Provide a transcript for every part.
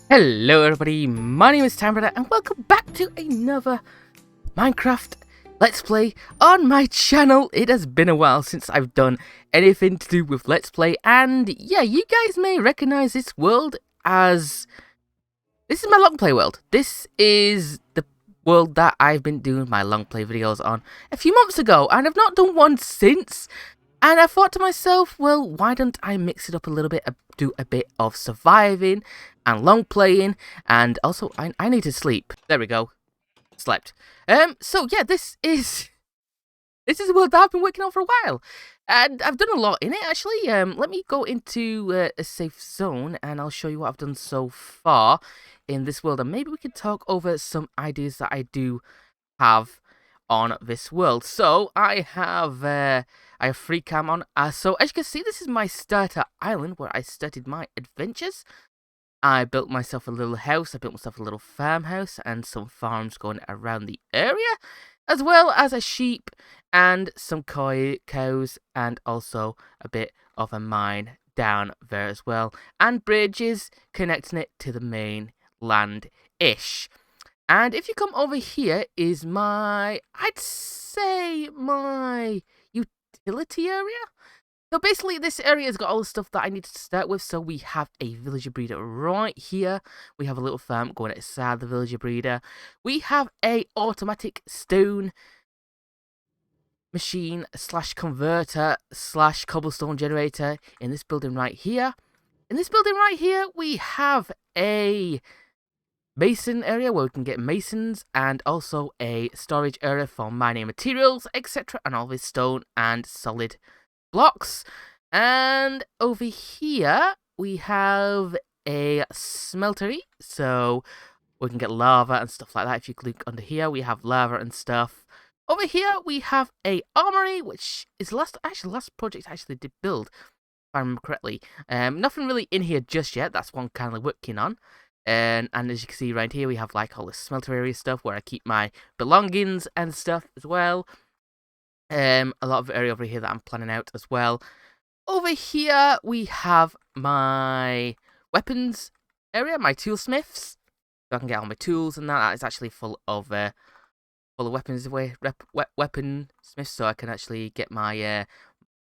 Hello everybody, my name is Tambrada and welcome back to another Minecraft Let's Play on my channel. It has been a while since I've done anything to do with Let's Play, and yeah, you guys may recognize this world as... This is my long play world. This is the world that I've been doing my long play videos on a few months ago, and I've not done one since. And I thought to myself, well, why don't I mix it up a little bit, do a bit of surviving and long playing, and also I need to sleep. There we go, slept. So yeah, this is a world that I've been working on for a while, and I've done a lot in it actually. Let me go into a safe zone, and I'll show you what I've done so far in this world, and maybe we could talk over some ideas that I do have on this world. So I have free cam on. So as you can see, this is my starter island where I started my adventures. I built myself a little house. I built myself a little farmhouse and some farms going around the area, as well as a sheep and some cows, and also a bit of a mine down there as well, and bridges connecting it to the main land-ish. And if you come over here is my, I'd say my utility area. So basically this area has got all the stuff that I need to start with. So we have a villager breeder right here. We have a little farm going outside the villager breeder. We have a automatic stone machine slash converter slash cobblestone generator in this building right here. In this building right here we have a mason area where we can get masons, and also a storage area for mining materials, etc., and all this stone and solid blocks. And over here we have a smeltery, so we can get lava and stuff like that. If you click under here, we have lava and stuff. Over here we have a armory, which is the last project I actually did build, if I remember correctly. Nothing really in here just yet. That's one kind of working on. And as you can see right here, we have like all the smelter area stuff where I keep my belongings and stuff as well. A lot of area over here that I'm planning out as well. Over here we have my weapons area, my toolsmiths. So I can get all my tools and that. That is actually full of weapons weapon smiths, so I can actually get my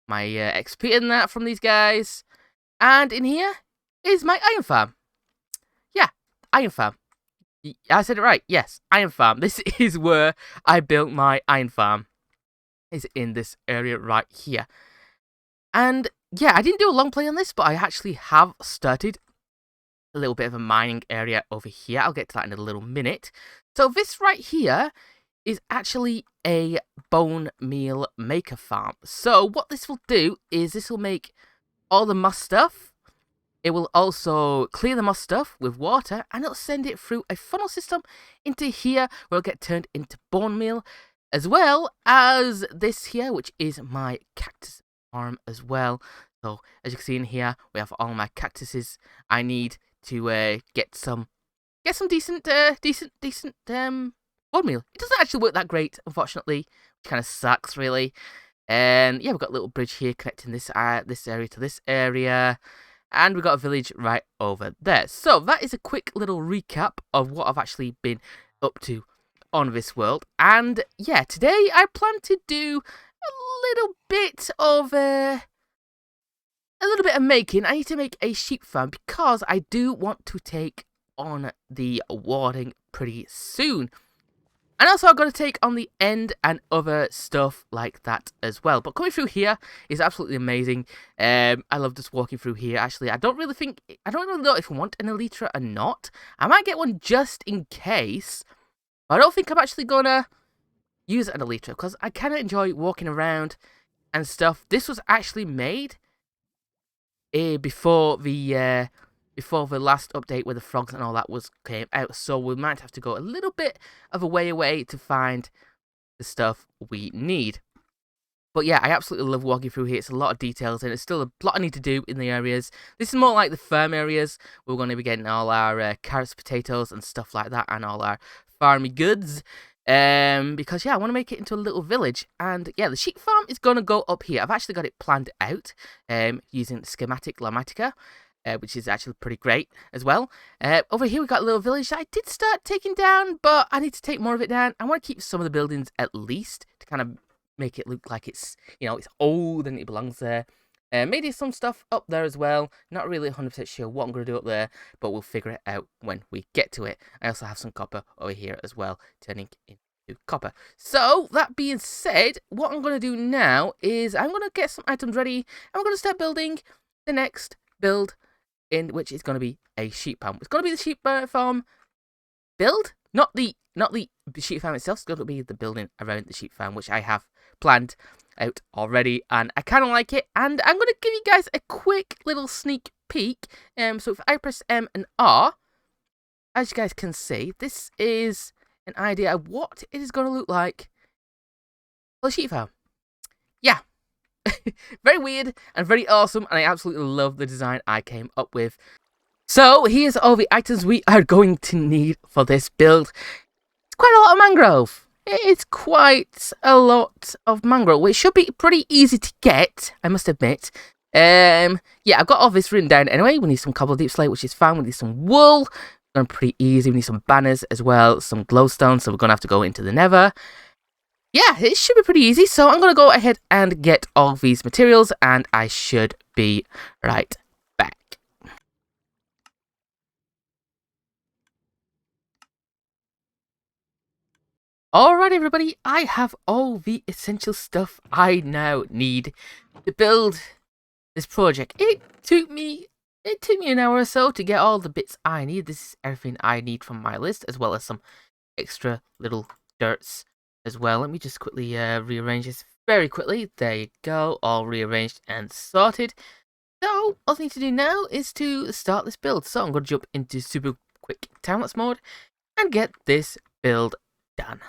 my XP in that from these guys. And in here is my iron farm. Iron farm. I said it right. Yes, iron farm. This is where I built my iron farm. Is in this area right here. And yeah, I didn't do a long play on this, but I actually have started a little bit of a mining area over here. I'll get to that in a little minute. So this right here is actually a bone meal maker farm. So what this will do is this will make all the moss stuff. It will also clear the moss stuff with water, and it'll send it through a funnel system into here, where it'll get turned into bone meal, as well as this here, which is my cactus farm as well. So as you can see in here, we have all my cactuses I need to get some decent bone meal. It doesn't actually work that great, unfortunately, which kind of sucks really. And yeah, we've got a little bridge here connecting this area to this area. And we've got a village right over there. So that is a quick little recap of what I've actually been up to on this world. And yeah, today I plan to do a little bit of making. I need to make a sheep farm because I do want to take on the warding pretty soon. And also I've got to take on the end and other stuff like that as well. But coming through here is absolutely amazing. I love just walking through here. Actually, I don't really know if I want an elytra or not. I might get one just in case. But I don't think I'm actually gonna use an elytra because I kind of enjoy walking around and stuff. This was actually made before the last update where the frogs and all that came out, so we might have to go a little bit of a way away to find the stuff we need. But yeah, I absolutely love walking through here. It's a lot of details and it's still a lot I need to do in the areas. This is more like the farm areas. We're going to be getting all our carrots, potatoes and stuff like that, and all our farmy goods. Because yeah, I want to make it into a little village, and yeah, the sheep farm is going to go up here. I've actually got it planned out using schematic Lamatica. which is actually pretty great as well. Over here we got a little village that I did start taking down, but I need to take more of it down. I want to keep some of the buildings at least to kind of make it look like it's, it's old and it belongs there. Maybe some stuff up there as well. Not really 100% sure what I'm going to do up there, but we'll figure it out when we get to it. I also have some copper over here as well, turning into copper. So, that being said, what I'm going to do now is I'm going to get some items ready, and we're going to start building the next build, in which is going to be a sheep farm. It's going to be the sheep farm build, not the sheep farm itself. It's going to be the building around the sheep farm, which I have planned out already, and I kind of like it, and I'm going to give you guys a quick little sneak peek. So if I press M and R, as you guys can see, this is an idea of what it is going to look like for the sheep farm. Yeah. Very weird and very awesome, and I absolutely love the design I came up with. So here's all the items we are going to need for this build. It's quite a lot of mangrove. It's quite a lot of mangrove, which should be pretty easy to get, I must admit. Yeah, I've got all this written down anyway. We need some cobble deep slate, which is fine. We need some wool. Going pretty easy. We need some banners as well, some glowstone, so we're going to have to go into the nether. Yeah, it should be pretty easy, so I'm going to go ahead and get all these materials, and I should be right back. Alright everybody, I have all the essential stuff I now need to build this project. It took me an hour or so to get all the bits I need. This is everything I need from my list, as well as some extra little dirts as well. Let me just quickly rearrange this very quickly. There you go, all rearranged and sorted. So all I need to do now is to start this build. So I'm going to jump into super quick time-lapse mode and get this build done.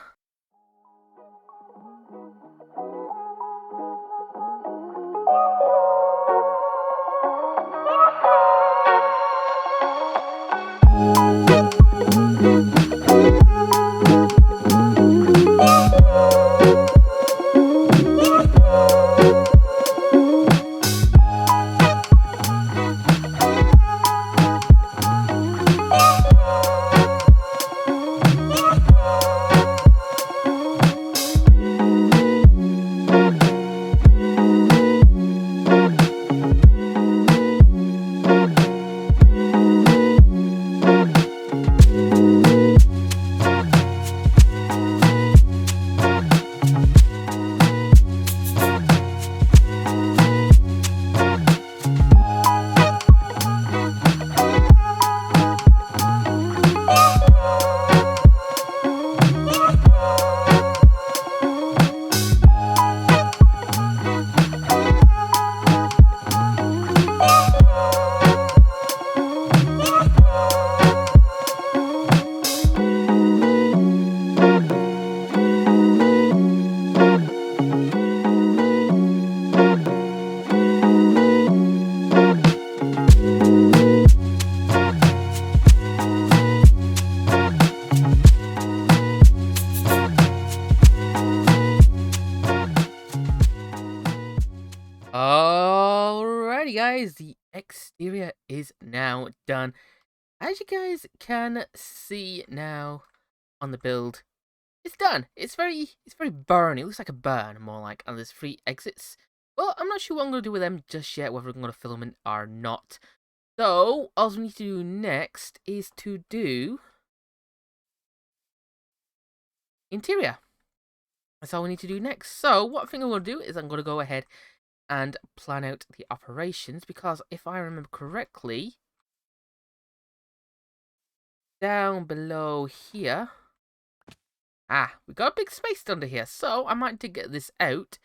Alrighty guys, the exterior is now done. As you guys can see now on the build, it's done. It's very burny. It looks like a burn, more like, and there's 3 exits. Well, I'm not sure what I'm going to do with them just yet, whether I'm going to fill them in or not. So, all we need to do next is to do interior. That's all we need to do next. So, what I think I'm going to do is I'm going to go ahead and plan out the operations, because if I remember correctly, down below here, we got a big space under here, so I might to get this out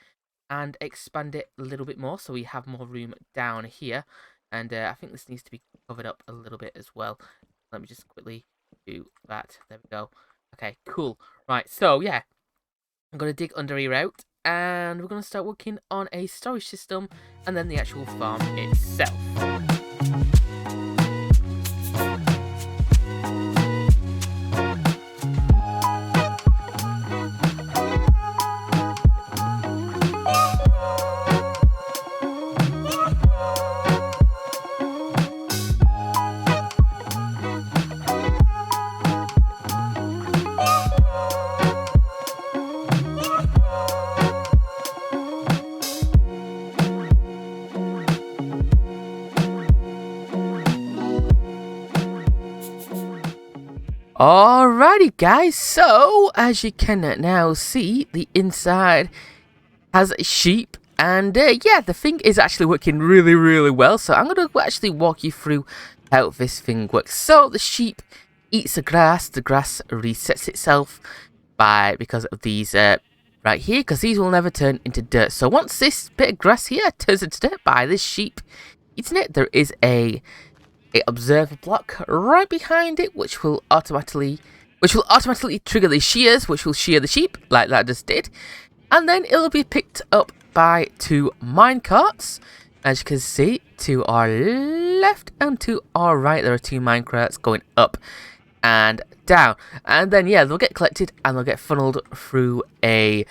and expand it a little bit more so we have more room down here. And I think this needs to be covered up a little bit as well. Let me just quickly do that. There we go. Okay, cool. Right, so yeah, I'm going to dig under here out, and we're going to start working on a storage system and then the actual farm itself. Alrighty guys, so as you can now see, the inside has sheep, and yeah, the thing is actually working really well. So I'm going to actually walk you through how this thing works. So the sheep eats the grass resets itself because of these right here, because these will never turn into dirt. So once this bit of grass here turns into dirt by this sheep eating it, there is a observer block right behind it, which will automatically trigger the shears, which will shear the sheep like that just did, and then it'll be picked up by 2 minecarts. As you can see, to our left and to our right, there are 2 minecarts going up and down, and then yeah, they'll get collected and they'll get funneled through a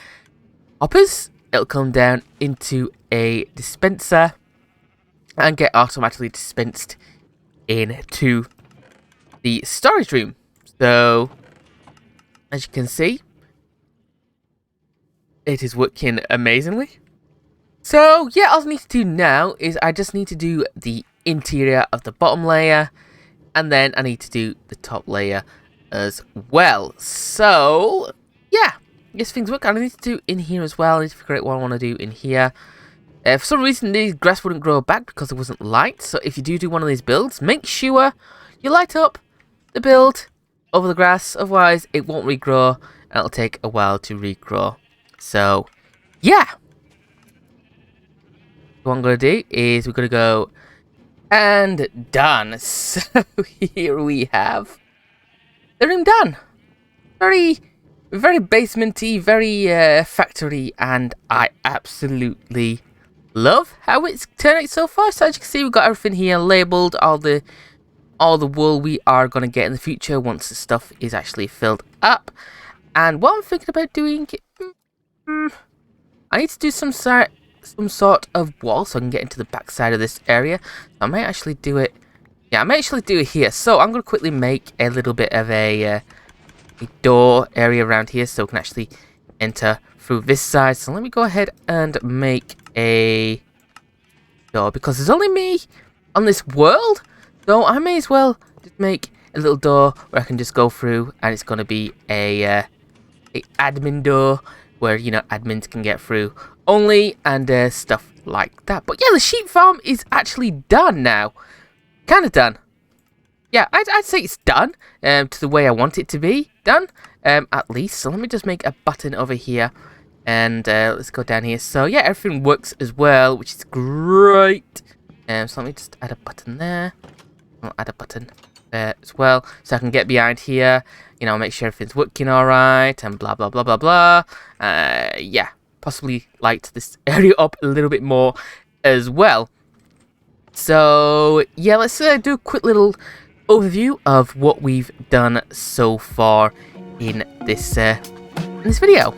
hoppers. It'll come down into a dispenser and get automatically dispensed into the storage room. So as you can see, it is working amazingly. So yeah, all I need to do now is I just need to do the interior of the bottom layer, and then I need to do the top layer as well. So yeah, yes, things work. I need to do in here as well. I need to figure out what I want to do in here. For some reason, the grass wouldn't grow back because it wasn't light. So if you do one of these builds, make sure you light up the build over the grass. Otherwise, it won't regrow, and it'll take a while to regrow. So, yeah. What I'm going to do is we're going to go and done. So here we have the room done. Very basementy, very factory, and I absolutely love how it's turned out so far. So as you can see, we've got everything here labelled, all the wool we are going to get in the future once the stuff is actually filled up. And what I'm thinking about doing, I need to do some sort of wall so I can get into the back side of this area. I might actually do it. Yeah, I might actually do it here. So I'm going to quickly make a little bit of a door area around here so we can actually enter through this side. So let me go ahead and make a door, because there's only me on this world, so I may as well just make a little door where I can just go through, and it's going to be a admin door where, you know, admins can get through only, and stuff like that. But yeah, the sheep farm is actually done now. Kind of done. Yeah, I'd say it's done to the way I want it to be done, at least. So let me just make a button over here, and let's go down here. So yeah, everything works as well, which is great. So let me just add a button there. I'll add a button there as well, so I can get behind here, you know, make sure everything's working alright, and blah blah blah blah blah. Yeah, possibly light this area up a little bit more as well. So yeah, let's do a quick little overview of what we've done so far in this video.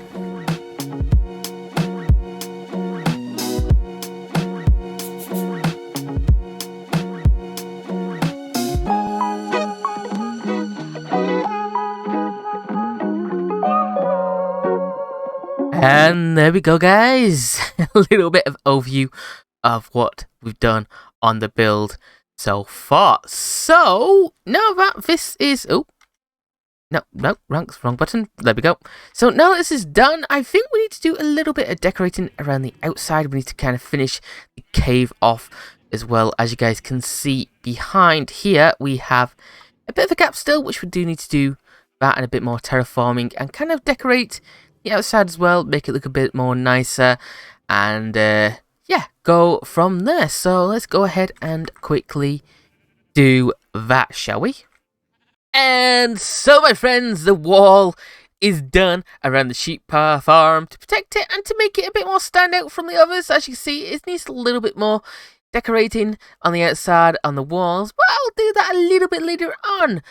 And there we go, guys. A little bit of overview of what we've done on the build so far. So now that this is wrong button. There we go. So now that this is done, I think we need to do a little bit of decorating around the outside. We need to kind of finish the cave off as well. As you guys can see behind here, we have a bit of a gap still, which we do need to do that and a bit more terraforming and kind of decorate the outside as well, make it look a bit more nicer, and yeah, go from there. So let's go ahead and quickly do that, shall we? And so, my friends, the wall is done around the sheep farm to protect it and to make it a bit more stand out from the others. As you can see, it needs a little bit more decorating on the outside on the walls, but I'll do that a little bit later on.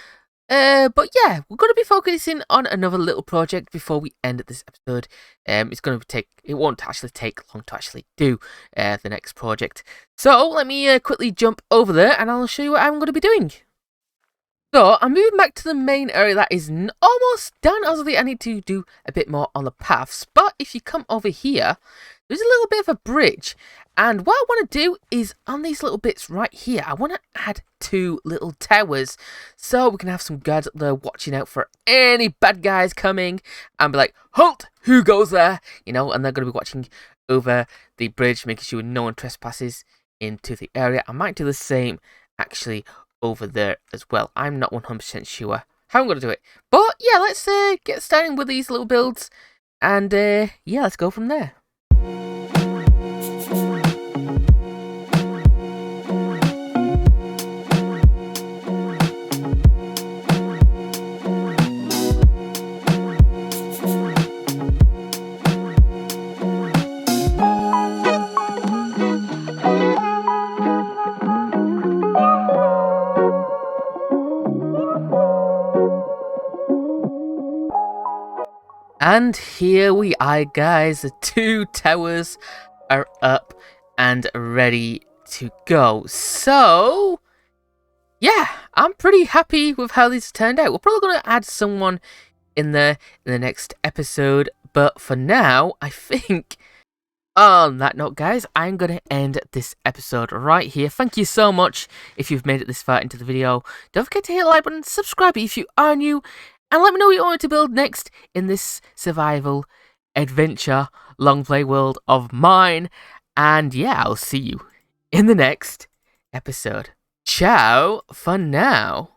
But yeah, we're going to be focusing on another little project before we end this episode. It won't actually take long to actually do the next project. So let me quickly jump over there and I'll show you what I'm going to be doing. So I'm moving back to the main area that is almost done. Obviously, I need to do a bit more on the paths. But if you come over here, there's a little bit of a bridge. And what I want to do is on these little bits right here, I want to add 2 little towers. So we can have some guards up there watching out for any bad guys coming. And be like, halt, who goes there? You know, and they're going to be watching over the bridge, making sure no one trespasses into the area. I might do the same actually over there as well. I'm not 100% sure how I'm going to do it. But yeah, let's get started with these little builds. And yeah, let's go from there. And here we are, guys. The 2 towers are up and ready to go. So, yeah, I'm pretty happy with how these turned out. We're probably going to add someone in there in the next episode. But for now, I think on that note, guys, I'm going to end this episode right here. Thank you so much if you've made it this far into the video. Don't forget to hit the like button, subscribe if you are new, and let me know what you want to build next in this survival adventure long play world of mine. And yeah, I'll see you in the next episode. Ciao for now.